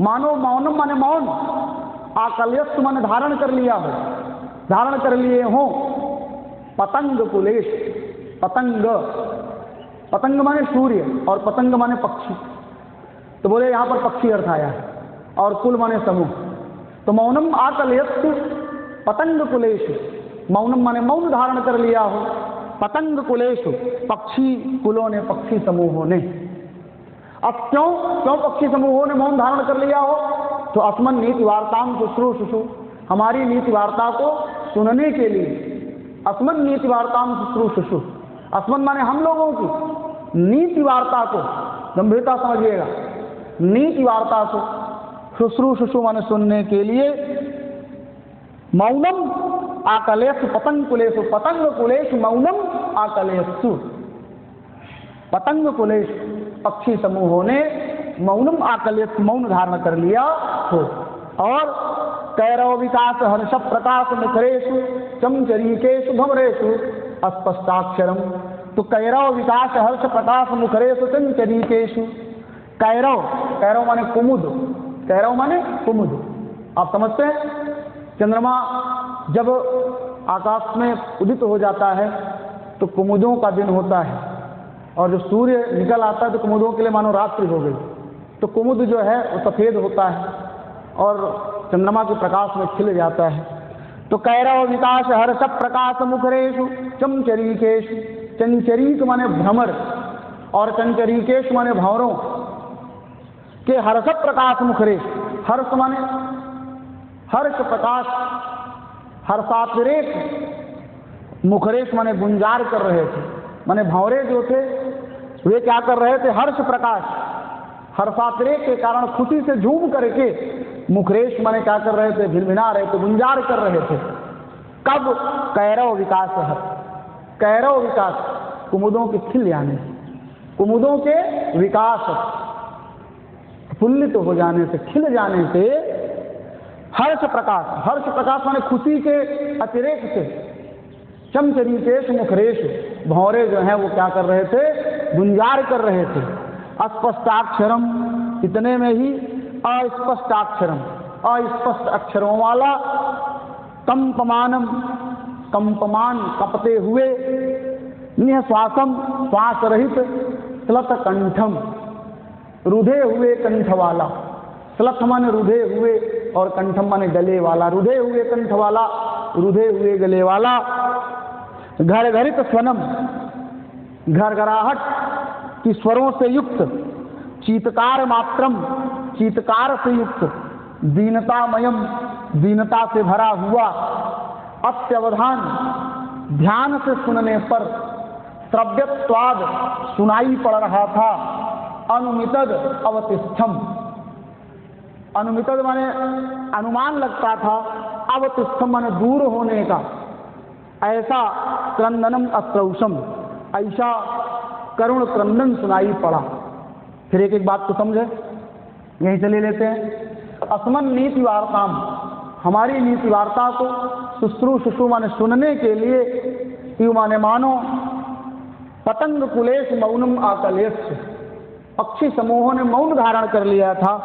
मानो मौनम माने मौन, आकलयत माने धारण कर लिया हो, धारण कर लिए हो, पतंग कुलेश, पतंग, पतंग माने सूर्य और पतंग माने पक्षी। तो बोले यहाँ पर पक्षी अर्थ आया है, और कुल माने समूह। तो मौनम आकलयत पतंग कुलेश, मौनम माने मौन धारण कर लिया हो, पतंग कुलेश पक्षी कुलों ने, पक्षी समूहों ने। अब क्यों क्यों पक्षी समूहों ने मौन धारण कर लिया हो, तो अस्मन नीति वार्ताम शुश्रूषु, हमारी नीति वार्ता को सुनने के लिए, अस्मन नीति वार्ताम शुश्रूषु, अस्मन माने हम लोगों की, नीति वार्ता को, गंभीरता समझिएगा, नीति वार्ता को, शुश्रूषु माने सुनने के लिए, मौनम आकलेषु पतंग कुलेषु, पतंग कुलेषु मौनम आकलेषु, पतंग कुलेश पक्षी समूहों ने मौनम आकलेषु, मौन धारण कर लिया हो। और कैरव विकास हर्ष प्रकाश मुखरेषु चमचरीकेषु भ्रमरेषु अस्पष्टाक्षरम, तो कैरव विकास हर्ष प्रकाश मुखरेषु चमचरीकेषु, कैरव, कैरव माने कुमुद, कैरव माने कुमुद। आप समझते हैं, चंद्रमा जब आकाश में उदित हो जाता है तो कुमुदों का दिन होता है, और जो सूर्य निकल आता है तो कुमुदों के लिए मानो रात्रि हो गई। तो कुमुद जो है वो सफ़ेद होता है और चंद्रमा के प्रकाश में खिल जाता है। तो कैरव विकास हर्ष प्रकाश मुखरेशु चमचरीकेशु, चंचरीक माने भ्रमर और चंचरीकेश माने भंवरों के हर्ष प्रकाश मुखरेश, हर्ष माने हर्ष प्रकाश, हर्षातिरेक, मुखरेश माने गुंजार कर रहे थे, माने भंवरे जो थे वे क्या कर रहे थे, हर्ष प्रकाश, हर्षातिरेक के कारण खुशी से झूम करके मुखरेश माने क्या कर रहे थे, भिनभिना रहे थे, गुंजार कर रहे थे। कब? कैरव विकास है, कैरव विकास कुमुदों के खिल जाने, कुमुदों के विकास फुल्लित हो जाने से, खिल जाने से हर्ष प्रकाश, हर्ष प्रकाश माने खुशी के अतिरेक से, चमचरीकेश मुखरेश, भंवरे जो हैं वो क्या कर रहे थे, गुंजार कर रहे थे। अस्पष्टाक्षरम, इतने में ही अस्पष्टाक्षरम, अस्पष्ट अक्षरों वाला, कंपमानम, कंपमान कपते हुए, निःश्वासम श्वास रहित, श्लथ कंठम, रुधे हुए कंठ वाला, श्लथ माने रुधे हुए और कंठम माने गले वाला, रुधे हुए कंठ वाला, रुधे हुए गले वाला, घर घरित स्वनम, घरघराहट की स्वरों से युक्त, चीतकार मात्रम, चीतकार से युक्त, दीनतामयम, दीनता से भरा हुआ, अत्यवधान, ध्यान से सुनने पर, श्रव्यत्वाद, सुनाई पड़ रहा था, अनुमितद अवतिष्ठम, अनुमितद माने अनुमान लगता था, अवतिष्ठम माने दूर होने का, ऐसा क्रंदनम अश्रौषम, ऐसा करुण क्रंदन सुनाई पड़ा। फिर एक एक बात को समझे, यहीं से ले लेते हैं। अस्मन नीति वार्ताम, हमारी नीति वार्ता को शुश्रूषु माने सुनने के लिए, यू माने मानो, पतंग कुलेश मौनम आकलेश, पक्षी समूहों ने मौन धारण कर लिया था,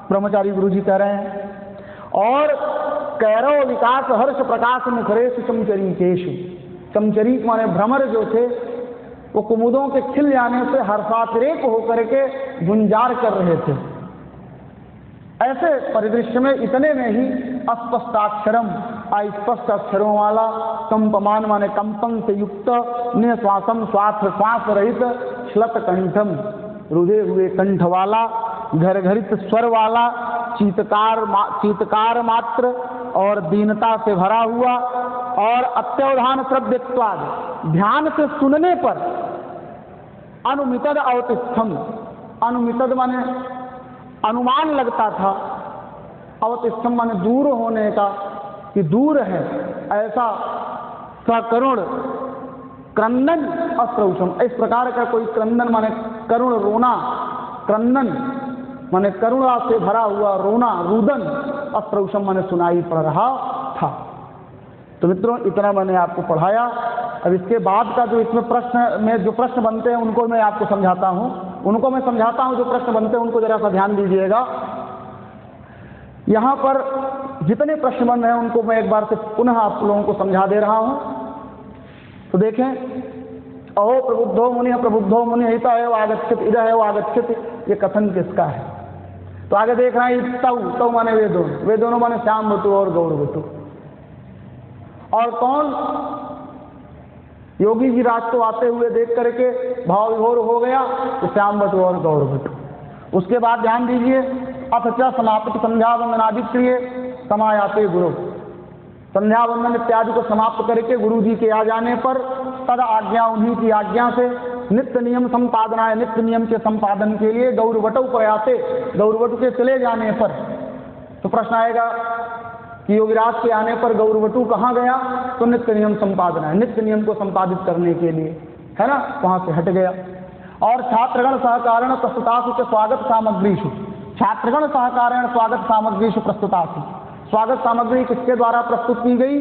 ब्रह्मचारी गुरुजी कह रहे हैं। और कैरव विकास हर्ष प्रकाश मुखरेश चमचरीकेशु, चमचरीक माने भ्रमर जो थे वो कुमुदों के खिल जाने से हर्षातिरेक होकर के गुंजार कर रहे थे। ऐसे परिदृश्य में इतने में ही अस्पष्टाक्षरम, अस्पष्ट अक्षरों वाला, कंपमान माने कंपन से युक्त, निःश्वासम श्वास रहित, श्लथ कंठम, रुधे हुए कंठ वाला, घरघरित स्वर वाला, चीतकार मात्र और दीनता से भरा हुआ, और अत्यवधान श्रव्यत्वाद, ध्यान से सुनने पर, अनुमितद अवतिष्ठम, अनुमितद माने अनुमान लगता था, अवतिष्ठम माने दूर होने का, कि दूर है, ऐसा सकरुण क्रंदन अश्रौषम, इस प्रकार का कोई क्रंदन माने करुण रोना, क्रंदन माने करुणा से भरा हुआ रोना, रुदन, अश्रौषम माने सुनाई पड़ रहा था। तो मित्रों इतना मैंने आपको पढ़ाया। अब इसके बाद का जो इसमें प्रश्न में जो प्रश्न बनते हैं उनको मैं आपको समझाता हूँ, उनको मैं समझाता हूँ, जो प्रश्न बनते हैं उनको जरा सा ध्यान दीजिएगा। यहाँ पर जितने प्रश्न बन रहे हैं उनको मैं एक बार से पुनः आप लोगों को समझा दे रहा हूँ। तो देखें, अहो प्रबुद्धो मुनि, प्रबुद्धो मुनि, हित एव आगच्छति, इद एव आगच्छति, ये कथन किसका है? तो आगे देख रहे हैं, तौ माने वे दोनों माने श्याम बटु और गौर बटु। और कौन? योगी जी राज को आते हुए देख करके भाव विभोर हो गया, तो श्याम बटु और गौर बटु। उसके बाद ध्यान दीजिए, अथ च समाप्त संध्या वंदनादि प्रिय समायाते गुरु, संध्या वंदन इत्यादि को समाप्त करके गुरु जी के आ जाने पर, तद आज्ञा, उन्हीं की आज्ञा से, नित्य नियम संपादना है, नित्य नियम के संपादन के लिए गौरवटु प्रयासे, गौरवटु के चले जाने पर। तो प्रश्न आएगा कि योगीराज के आने पर गौरवटु कहाँ गया? तो नित्य नियम संपादना है, नित्य नियम को संपादित करने के लिए, है ना, वहां से हट गया। और छात्रगण सहकारण प्रस्तुतासु के स्वागत सामग्रीषु, छात्रगण सहकारण स्वागत सामग्रीषु प्रस्तुतासु, स्वागत सामग्री किसके द्वारा प्रस्तुत की गई?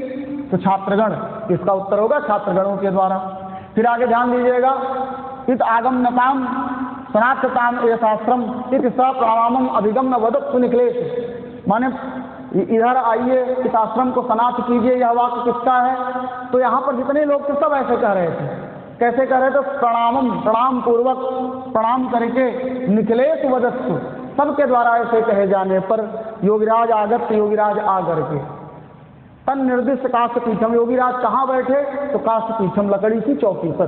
तो छात्रगण, इसका उत्तर होगा छात्रगणों के द्वारा। फिर आगे ध्यान दीजिएगा, इत आगम्यताम सनातताम ये शास्त्रम इति स प्रणामम अभिगम्य वदत्तु निखिलेश। माने इधर आइए, इस आश्रम को समाप्त कीजिए, यह वाक्य किसका है? तो यहाँ पर जितने लोग थे सब ऐसे कह रहे थे। कैसे कह रहे थे? प्रणामम, प्रणाम पूर्वक प्रणाम करके, निखिलेश वदत्तु, सबके द्वारा ऐसे कहे जाने पर योगीराज आगत, योगीराज आकर के तन निर्दिष्ट काष्ठ पीठम, योगीराज कहाँ बैठे? तो काष्ठ पीठम, लकड़ी की चौकी पर।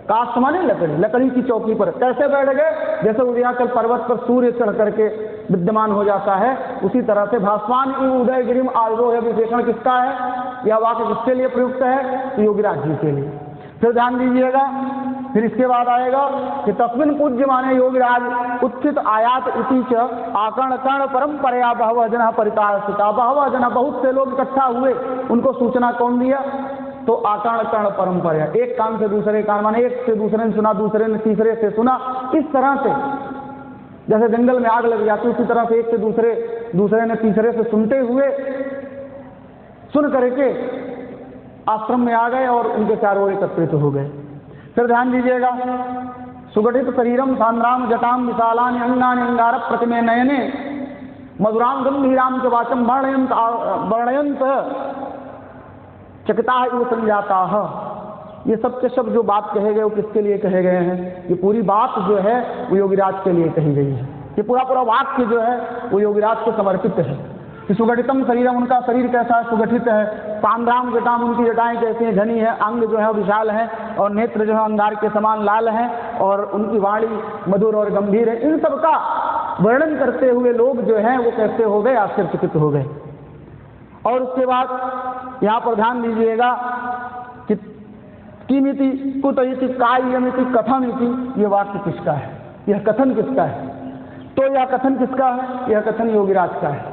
काष्ठ माने लकड़ी, लकड़ी की चौकी पर। कैसे बैठ गए? जैसे उदयाचल पर्वत पर सूर्य चढ़ करके विद्यमान हो जाता है, उसी तरह से भास्वान उदय गिरिम आरोह विशेषण किसका है? यह वाक्य किसके लिए प्रयुक्त है? तो योगीराज जी के लिए। फिर ध्यान दीजिएगा, फिर इसके बाद आएगा कि तस्मिन् पूज्य माने योगीराज उत्थित आयात इति च आकर्ण कर्ण परंपरा बहवः जनः परितारसिता। बहवः जनः, बहुत से लोग इकट्ठा हुए, उनको सूचना कौन दिया? तो आकर्ण कर्ण परंपरा, एक कान से दूसरे कान, माने एक से दूसरे ने सुना, दूसरे ने तीसरे से सुना। इस तरह से जैसे जंगल में आग लग जाती, उसी तरह से एक से दूसरे ने तीसरे से सुनते हुए सुन करके आश्रम में आ गए और उनके चारों एकत्रित हो गए। फिर ध्यान दीजिएगा, सुगठित शरीरम सांद्राम जटाम विशालानि अंगानि अंगार प्रतिमे नयने मधुराम गंभीराम च वाचम वर्णयंत चकिता इव संजाता। ये सब के सब जो बात कहे गए वो किसके लिए कहे गए हैं? ये पूरी बात जो है वो योगीराज के लिए कही गई है। ये पूरा वाक्य जो है वो योगीराज को समर्पित है। कि सुगठितम शरीरम, उनका शरीर कैसा है? सुगठित है। सांद्राम जटाम, उनकी जटाएं कैसी हैं? घनी है। अंग जो है विशाल है, और नेत्र जो है अंगार के समान लाल है, और उनकी वाणी मधुर और गंभीर है। इन सब का वर्णन करते हुए लोग जो हैं वो कैसे हो गए? आश्चर्यचकित हो गए। और उसके बाद यहाँ पर ध्यान दीजिएगा कि किमिति कुतइति कायमिति कथमिति, ये वाक्य किसका है? यह कथन किसका है? तो यह कथन किसका है? यह कथन योगीराज का है।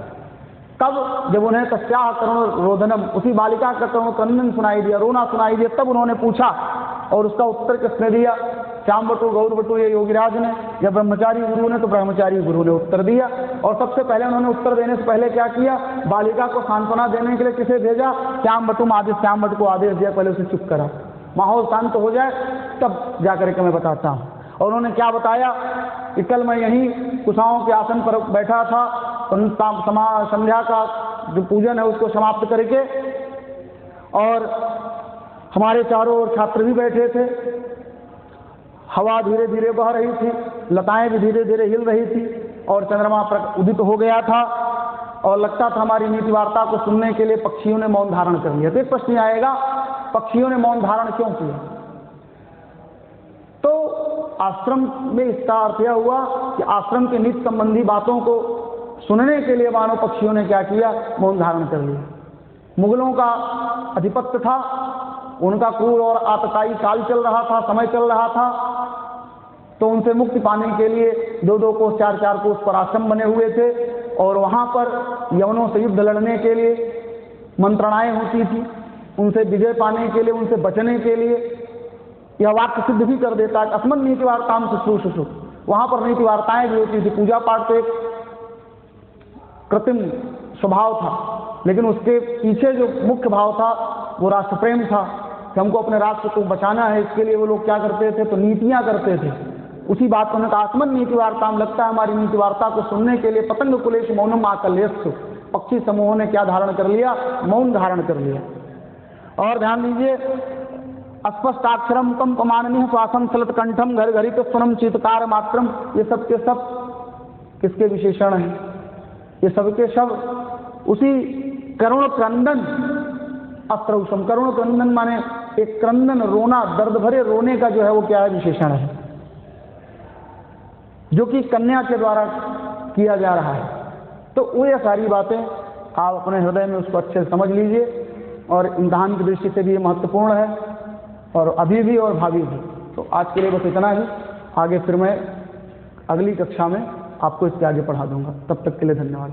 तब जब उन्हें तस्याह करुण रोदनम, उसी बालिका का करुण क्रंदन सुनाई दिया, रोना सुनाई दिया, तब उन्होंने पूछा, और उसका उत्तर किसने दिया? श्याम बटु गौर बटु ये योगीराज ने, या ब्रह्मचारी गुरु ने? तो ब्रह्मचारी गुरु ने उत्तर दिया। और सबसे पहले उन्होंने उत्तर देने से पहले क्या किया? बालिका को सांत्वना देने के लिए किसे भेजा? श्याम बटु आदेश, श्याम बटु को आदेश दिया, पहले उसे चुप करा, माहौल शांत हो जाए तब जाकर के मैं बताता हूँ। और उन्होंने क्या बताया कि कल मैं यहीं कुशाओं के आसन पर बैठा था, संध्या का जो पूजन है उसको समाप्त करके, और हमारे चारों ओर छात्र भी बैठे थे, हवा धीरे धीरे बह रही थी, लताएं भी धीरे धीरे हिल रही थी, और चंद्रमा उदित हो गया था, और लगता था हमारी नीति वार्ता को सुनने के लिए पक्षियों ने मौन धारण कर लिया। तो एक प्रश्न आएगा, पक्षियों ने मौन धारण क्यों किया? तो आश्रम में इसका अर्थ यह हुआ कि आश्रम के नित्य संबंधी बातों को सुनने के लिए मानव पक्षियों ने क्या किया? मौन धारण कर लिया। मुगलों का अधिपत्य था, उनका क्रूर और आतताई काल चल रहा था, समय चल रहा था, तो उनसे मुक्ति पाने के लिए 2-2 कोस 4-4 कोस पर आश्रम बने हुए थे, और वहाँ पर यवनों से युद्ध लड़ने के लिए मंत्रणाएं होती थी, उनसे विजय पाने के लिए, उनसे बचने के लिए। यह वाक्य सिद्ध भी कर देता है, अस्मन नीति वार्ताम शुश्रूषु, वहाँ पर नीति वार्ताएं भी होती थी। पूजा पाठ तो एक कृत्रिम स्वभाव था, लेकिन उसके पीछे जो मुख्य भाव था वो राष्ट्र प्रेम था कि हमको अपने राष्ट्र को बचाना है। इसके लिए वो लोग क्या करते थे? तो नीतियां करते थे। उसी बात को उन्होंने कहा, आत्मन नीति वार्ता, लगता है हमारी नीति वार्ता को सुनने के लिए पतंग कुलेश मौनम आकल्यस्सु, पक्षी समूहों ने क्या धारण कर लिया? मौन धारण कर लिया। और ध्यान दीजिए, अस्पष्टाक्षरम कम पमाननीय श्वासम चलत कंठम घर घरित स्वनम चीतकार मात्रम, ये सब के सब किसके विशेषण हैं? ये सबके सब उसी करुण क्रंदन अस्त्रौषम, करुण क्रंदन माने एक क्रंदन, रोना, दर्द भरे रोने का जो है वो क्या है? विशेषण है, जो कि कन्या के द्वारा किया जा रहा है। तो वो ये सारी बातें आप अपने हृदय में उसको अच्छे से समझ लीजिए, और इम्तिहान की दृष्टि से भी ये महत्वपूर्ण है, और अभी भी और भावी भी। तो आज के लिए बस इतना ही। आगे फिर मैं अगली कक्षा में आपको इसके आगे पढ़ा दूंगा। तब तक के लिए धन्यवाद।